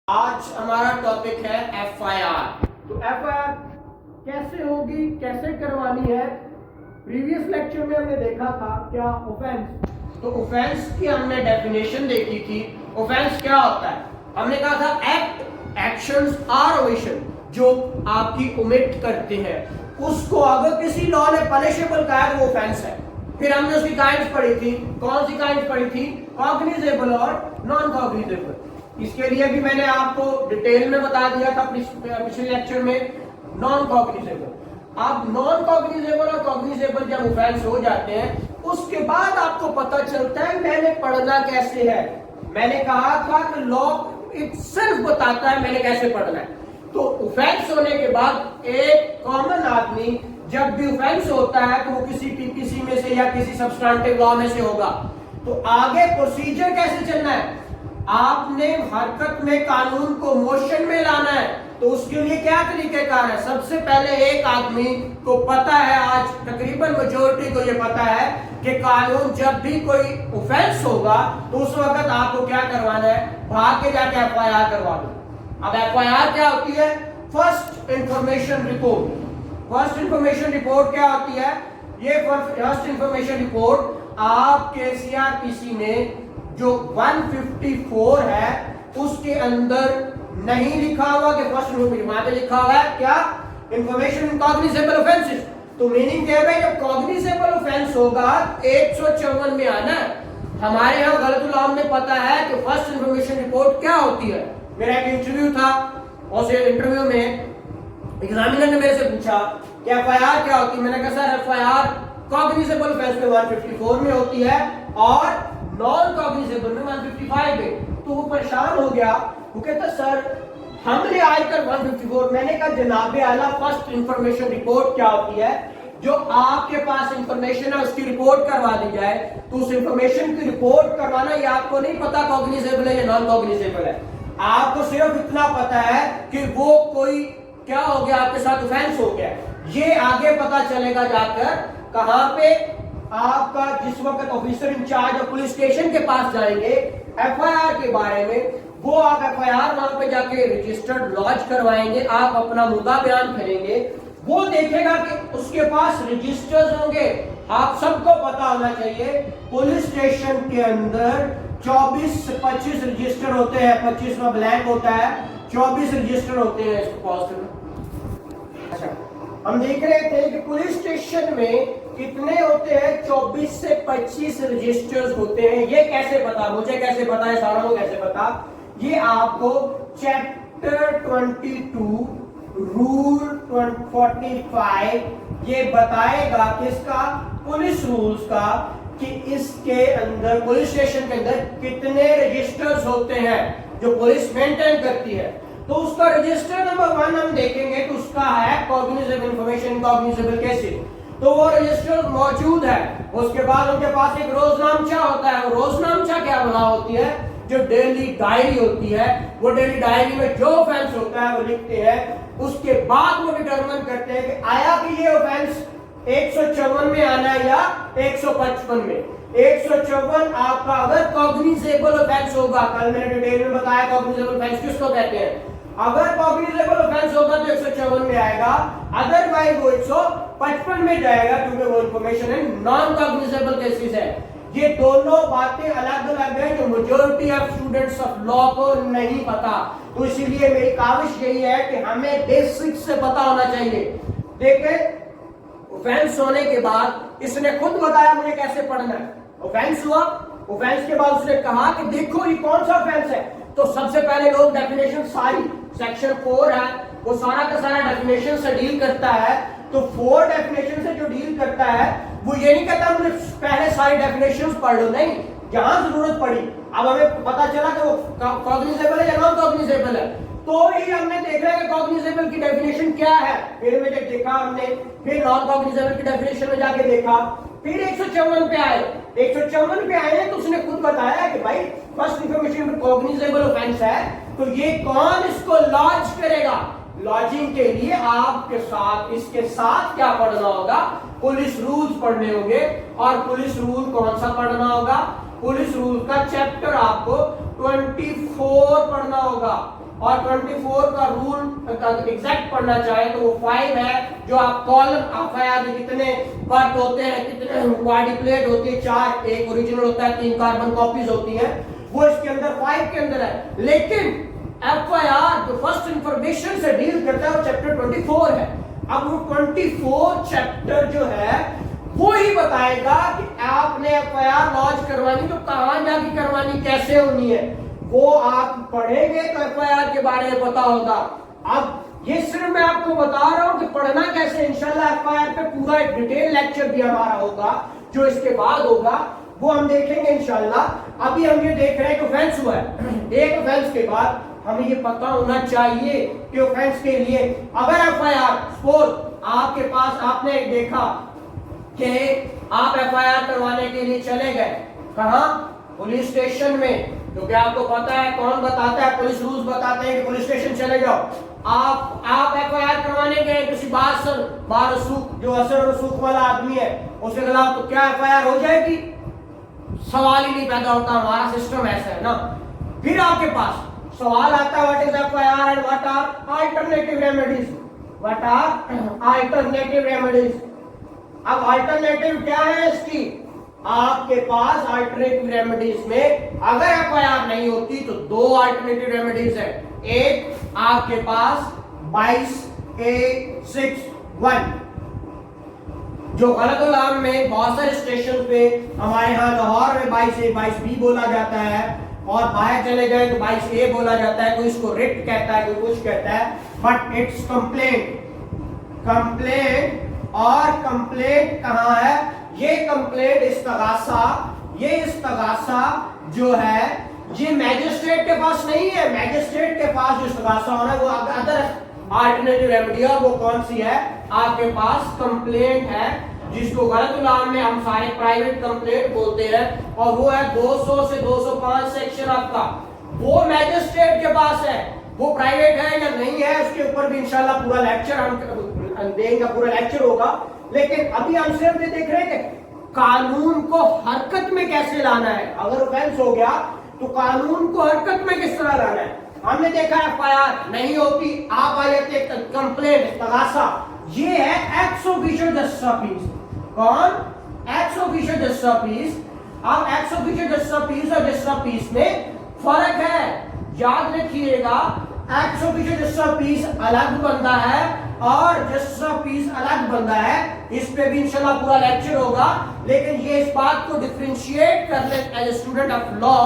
आज हमारा टॉपिक है एफआईआर। तो एफआईआर कैसे होगी, कैसे करवानी है। प्रीवियस लेक्चर में हमने देखा था क्या ऑफेंस, तो ऑफेंस की हमने डेफिनेशन देखी थी। ऑफेंस क्या होता है, हमने कहा था एक्ट, एक्शंस आर ओमिशन, जो आपकी ओमिट करते हैं उसको अगर किसी लॉ ने पनिशेबल कहा है तो वो ऑफेंस है। फिर हमने उसकी काइंड्स पढ़ी थी। कौन सी काइंड्स पढ़ी थी? कॉग्निजेबल और नॉन कॉग्निजेबल। इसके लिए भी मैंने आपको डिटेल में बता दिया था पिछले लेक्चर में। नॉन कॉग्निजेबल, अब नॉन कॉग्निजेबल और कॉग्निजेबल जब ऑफेंस हो जाते हैं उसके बाद आपको पता चलता है मैंने पढ़ना कैसे है। मैंने कहा था कि लॉ इटसेल्फ बताता है मैंने कैसे पढ़ना है। तो ऑफेंस होने के बाद एक कॉमन आदमी जब भी ऑफेंस होता है तो वो किसी पीपीसी में से या किसी सब्सटेंटिव लॉ में से होगा। तो आगे प्रोसीजर कैसे चलना है, आपने हरकत में कानून को मोशन में लाना है तो उसके लिए क्या तरीकेकार है। सबसे पहले एक आदमी को पता है, आज तकरीबन मेजॉरिटी को ये पता है कि कानून जब भी कोई ऑफेंस होगा तो उस वक्त आपको क्या करवाना है, भाग के जाके एफआईआर करवा दो। अब एफआईआर क्या होती है? First information report. First information report क्या होती है? ये फर्स्ट इंफॉर्मेशन रिपोर्ट आपके सीआरपीसी में जो 154 है उसके अंदर नहीं लिखा हुआ कि फर्स्ट इंफॉर्मेशन, वहां पे लिखा हुआ है क्या? Information in cognizable offences. तो मीनिंग क्या है, जब कॉग्निजेबल ऑफेंस होगा 154 में आना है। हमारे यहाँ गलत उलाम में पता है कि फर्स्ट इंफॉर्मेशन रिपोर्ट क्या होती है। मेरा एक इंटरव्यू था, उस इंटरव्यू में एग्जामिनर ने मेरे से पूछा कि एफआईआर क्या होती है। मैंने कहा सर एफआईआर कॉग्निजेबल ऑफेंस में 154 में होती है और नॉन कॉग्निजेबल में 155 में। तो वो परेशान हो गया, वो कहता सर हमने आज तक 154। मैंने कहा जनाबे आला फर्स्ट इंफॉर्मेशन रिपोर्ट क्या होती है? जो आपके पास इंफॉर्मेशन है उसकी रिपोर्ट करवा दी जाए। तो उस इंफॉर्मेशन की रिपोर्ट करवाना ये आपको नहीं पता कॉग्निजेबल है या नॉन कॉग्निजेबल है। आपको सिर्फ इतना पता है कि वो कोई क्या हो गया, आपके साथ ऑफेंस हो गया। ये आगे पता चलेगा जाकर कहां पे, आपका जिस वक्त ऑफिसर इंचार्ज और पुलिस स्टेशन के पास जाएंगे एफआईआर के बारे में, वो आप एफआईआर वहां पे जाके रजिस्टर्ड लॉन्च करवाएंगे, आप अपना मुद्दा बयान करेंगे। वो देखेगा कि उसके पास रजिस्टर्स होंगे। आप सबको पता होना चाहिए पुलिस स्टेशन के अंदर 24 से 25 रजिस्टर होते हैं, 25वां ब्लैंक होता है, 24 रजिस्टर होते हैं। इसको पॉज करना। अच्छा, हम देख रहे थे कि पुलिस स्टेशन में कितने होते हैं? 24 से 25 रजिस्टर्स होते हैं। ये कैसे पता, मुझे कैसे पता है, सारों को कैसे पता? ये आपको चैप्टर 22 रूल 45 ये बताएगा किसका? पुलिस रूल्स का, कि इसके अंदर पुलिस स्टेशन के अंदर कितने रजिस्टर्स होते हैं जो पुलिस मेंटेन करती है। तो उसका रजिस्टर नंबर 1 हम देखेंगे तो उसका है कॉग्निजेबल इंफॉर्मेशन, कॉग्निजेबल कैसे, तो वो रजिस्टर मौजूद है। उसके बाद उनके पास एक रोजनामचा होता है। रोजनामचा क्या बना होती है? जो डेली डायरी होती है। वो डेली डायरी में जो ऑफेंस होता है वो लिखते हैं। उसके बाद वो डिटरमिन करते हैं कि आया कि ये ऑफेंस 154 में आना है या 155 में। 154 आपका अगर कॉग्निजेबल ऑफेंस होगा, कल मैंने डिटेल में बताया कॉग्निजेबल ऑफेंस किसको कहते हैं। अगर कॉग्निजेबल ऑफेंस होगा तो 154 में आएगा, अदरवाइज वो 155 में जाएगा क्योंकि वो इंफॉर्मेशन है नॉन कॉग्निजेबल केसेस है। ये दोनों बातें अलग अलग है जो majority of students of law को नहीं पता। तो इसीलिए मेरी काविश यही है कि हमें बेसिक से पता होना चाहिए। देखें, ऑफेंस होने के बाद इसने खुद बताया मुझे कैसे पढ़ना है। ऑफेंस हुआ, ऑफेंस के बाद उसने कहा कि देखो ये कौन सा ऑफेंस है। तो सबसे पहले लोग डेफिनेशन सारी सेक्शन 4 है वो सारा का सारा डेफिनेशन से डील करता है। तो 4 डेफिनेशन से जो डील करता है वो ये नहीं कहता मुझे पहले सारी डेफिनेशंस पढ़ लो, नहीं, जहां जरूरत पड़ी। अब हमें पता चला कि वो कॉग्निजेबल है या नॉन कॉग्निजेबल है, तो ही हमने देखा कि कॉग्निजेबल की डेफिनेशन क्या है। फिर में जब देखा हमने, फिर नॉन कॉग्निजेबल की डेफिनेशन में जाके देखा, फिर 154 पे आए। 154 पे आए तो उसने खुद बताया कि भाई फर्स्ट इंफॉर्मेशन कॉग्निजेबल ऑफेंस है तो ये कौन इसको लॉन्च करेगा। लॉजिंग के लिए आपके साथ इसके साथ क्या पढ़ना होगा? पुलिस रूल्स पढ़ने होंगे। और पुलिस रूल कौन सा पढ़ना होगा? पुलिस रूल का चैप्टर आपको 24 पढ़ना होगा। और 24 का रूल एग्जैक्ट पढ़ना चाहे तो वो 5 है। जो आप कॉलम एफआईआर में कितने पार्ट होते हैं, कितने क्वाड्रुप्लेट होती है, 4, एक ओरिजिनल होता है, 3 कार्बन कॉपीज होती हैं, वो इसके अंदर 5 के अंदर है। लेकिन एफआईआर जो फर्स्ट इंफॉर्मेशन से डील करता है वो चैप्टर 24 है। अब वो 24 चैप्टर जो है वो ही बताएगा कि आपने एफआईआर लॉन्च करवानी तो कहां जाके करवानी, कैसे होनी है, वो आप पढ़ेंगे तो एफआईआर के बारे में पता होगा। अब ये सिर्फ मैं आपको बता रहा हूं कि पढ़ना कैसे। इंशाल्लाह एफआईआर पे पूरा एक डिटेल लेक्चर भी हमारा होगा जो इसके बाद होगा, वो हम देखेंगे इंशाल्लाह। अभी हम ये देख रहे हैं कि ऑफेंस हुआ है। एक ऑफेंस के बाद हमें ये पता होना चाहिए कि ऑफेंस के लिए अगर एफआईआर सपोज आपके पास, आपने देखा कि आप एफआईआर करवाने के लिए चले गए कहां, पुलिस स्टेशन में, क्योंकि आपको पता है कौन बताता है, पुलिस रूल्स बताते हैं कि पुलिस स्टेशन चले जाओ। आप एफआईआर करवाने गए किसी बारसूख, जो असर रसूख वाला आदमी है, उसके खिलाफ, तो क्या एफआईआर हो जाएगी? सवाल ही नहीं पैदा होता। हमारा सिस्टम ऐसा है ना। फिर आपके पास सवाल आता है what is FIR and what are alternative remedies, what are alternative remedies. अब अल्टरनेटिव क्या है इसकी? आपके पास अल्टरनेटिव रेमेडीज में अगर एफआईआर नहीं होती तो 2 अल्टरनेटिव रेमेडीज है। एक आपके पास 22A61 जो गलत नाम में बहुत सारे स्टेशन पे, हमारे यहाँ लाहौर में 22A 22B बोला जाता है, और बाहर चले गए तो 22A बोला जाता है। कोई इसको रिट कहता है, कोई कुछ कहता है, बट इट्स कंप्लेंट। कंप्लेंट और कंप्लेंट कहां है? ये कंप्लेंट इस्तगासा, ये इस्तगासा जो है ये मैजिस्ट्रेट के पास नहीं है। मैजिस्ट्रेट के पास जो इस्तगासा होना है वो अदर अल्टरनेटिव रेमेडी है। वो कौन सी है? आपके पास कंप्लेंट है, जिसको गलत नाम में हम सारे प्राइवेट कंप्लेंट बोलते हैं, और वो है 200 से 205 सेक्शन आपका। वो मैजिस्ट्रेट के पास है। वो प्राइवेट है या नहीं है उसके ऊपर भी इंशाल्लाह पूरा लेक्चर हम देंगे, पूरा लेक्चर होगा। लेकिन अभी हम सिर्फ ये देख रहे हैं कि कानून को हरकत में कैसे लाना है। अगर ऑफेंस हो गया तो कानून को हरकत में किस तरह लाना है। हमने देखा एफआईआर नहीं होती, आप आ जाते कंप्लेंट, इस्तगासा, ये है एक्स ऑफिशियो जस्टिस पीस। कौन? Ex officio justice peace. अब एक्स ऑफिशियो जस्टिस पीस और जस्टिस पीस में फर्क है, याद रखिएगा। एक्स ऑफिशियो जस्टिस पीस अलग बनता है और जस्टिस पीस अलग बनता है। इस पे भी इंशाल्लाह पूरा लेक्चर होगा। लेकिन ये इस बात को डिफरेंशिएट कर ले as a student of law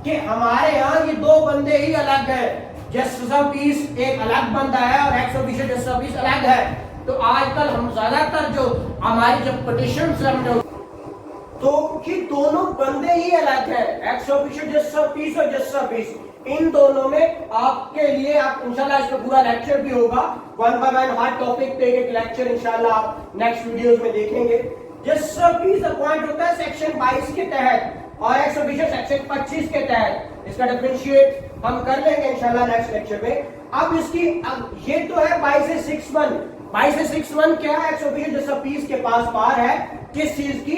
कि हमारे यहाँ ये 2 बंदे ही अलग है। जस्टिस पीस एक अलग बंदा है और एक्स ऑफिशियो जस्टिस पीस अलग है। तो आजकल हम ज्यादातर जो हमारी जब पिटीशंस हमने, तो कि दोनों बंदे ही अलग है, एक्स ऑफिशियो जस्टिस पीस और जस्टिस पीस। इन दोनों में आपके लिए, आप इंशाल्लाह इस पे पूरा लेक्चर भी होगा, 1 बाय 1 हर टॉपिक पे एक लेक्चर इंशाल्लाह आप नेक्स्ट वीडियोस में देखेंगे। जस्टिस पीस अपॉइंट होता है सेक्शन 22 के तहत और एक्स ऑफिशियो सेक्शन 25 के तहत। इसका डिफरेंशिएट हम कर लेंगे इंशाल्लाह नेक्स्ट लेक्चर में। अब इसकी, अब ये तो है 22A61। 22A61 क्या है? एक्स ऑफिशियो जस्टिस पीस के पास पार है किस चीज की?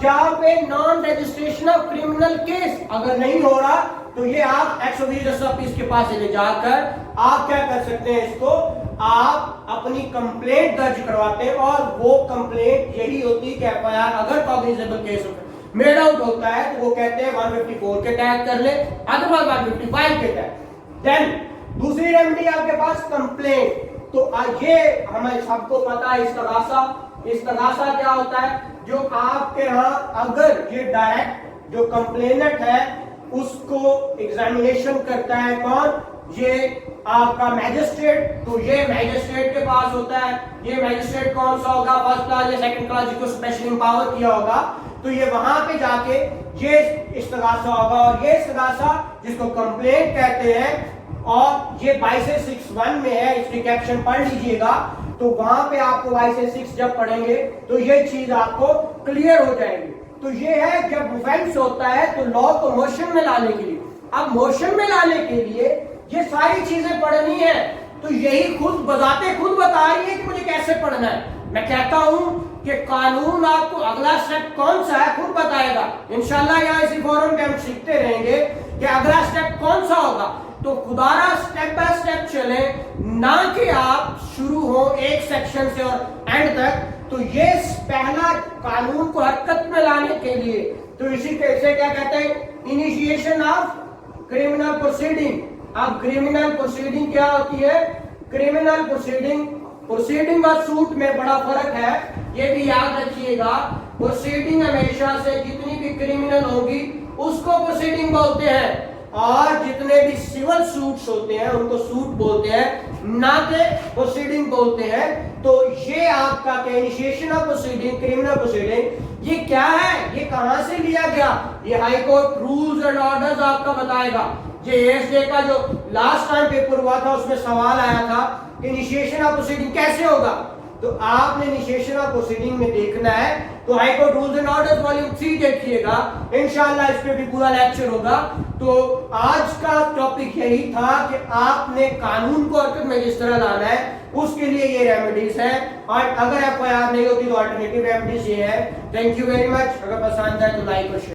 जहां पे non registration of criminal case अगर नहीं हो रहा तो ये आप एक्स ऑफिशियो जस्टिस पीस के पास ले जाकर आप क्या कर सकते हैं, इसको आप अपनी कंप्लेंट दर्ज करवाते हैं। और वो कंप्लेंट यही होती है कि एफआईआर अगर कॉग्निजेबल केस मेड आउट होता है तो वो कहते हैं 154 के तहत कर ले, अदरवाइज 155 के तहत। देन दूसरी रेमेडी आपके पास कंप्लेंट। तो ये हमें सबको पता है इस्तगासा। इस्तगासा क्या होता है? जो आपके यहाँ अगर ये डायरेक्ट जो कंप्लेनेंट है उसको एग्जामिनेशन करता है कौन? ये आपका मैजिस्ट्रेट। तो ये मैजिस्ट्रेट के पास होता है। ये मैजिस्ट्रेट कौन सा होगा? फर्स्ट क्लास या सेकंड क्लास, जिसको स्पेशल एम्पावर किया होगा। तो ये वहां पे जाके ये इस्तगासा होगा, और ये इस्तगासा जिसको कंप्लेंट कहते हैं, और ये 22A61 में है, इसकी कैप्शन पढ़ लीजिएगा। तो वहां पे आपको 22A6 जब पढ़ेंगे तो ये चीज आपको क्लियर हो जाएगी। तो ये है जब ऑफेंस होता है तो लॉ को मोशन में लाने के लिए, अब मोशन में लाने के लिए ये सारी चीजें पढ़नी है। तो यही खुद बजाते खुद बता रही है कि मुझे कैसे पढ़ना है। मैं कहता हूं कि कानून आपको अगला स्टेप कौन सा है खुद बताएगा। इंशाल्लाह यहाँ इसी फोरम पे हम सीखते रहेंगे कि अगला स्टेप कौन सा होगा। तो खुदारा स्टेप चले, ना कि आप शुरू हो एक सेक्शन से और एंड तक। तो ये पहला कानून को हरकत में लाने के लिए, तो इसी कैसे क्या कहते हैं, इनिशिएशन ऑफ क्रिमिनल प्रोसीडिंग। अब क्रिमिनल प्रोसीडिंग क्या होती है, क्रिमिनल प्रोसीडिंग और सूट में बड़ा फर्क है, ये भी याद रखिएगा। प्रोसीडिंग हमेशा से जितनी भी क्रिमिनल होगी उसको प्रोसीडिंग बोलते हैं, और जितने भी सिविल सूट्स होते हैं उनको सूट बोलते हैं, ना कि प्रोसीडिंग बोलते हैं। तो ये आपका initiation of proceeding, criminal proceeding, ये क्या है, ये कहां से लिया गया, ये high court rules and orders आपका बताएगा। ये एएसजे का जो लास्ट टाइम पेपर हुआ था उसमें सवाल आया था कि इनिशिएशन ऑफ प्रोसीडिंग कैसे होगा, तो आपने इनिशिएशन ऑफ प्रोसीडिंग में देखना है तो high court rules and orders volume 3 देखिएगा, इंशाल्लाह इस पे भी पूरा लेक्चर होगा। तो आज का टॉपिक यही था कि आपने कानून को हरकत में किस तरह लाना है, उसके लिए ये रेमेडीज है। और अगर एफआईआर नहीं होती तो अल्टरनेटिव रेमेडीज ये है। Thank you very much. अगर पसंद आए तो लाइक और शेयर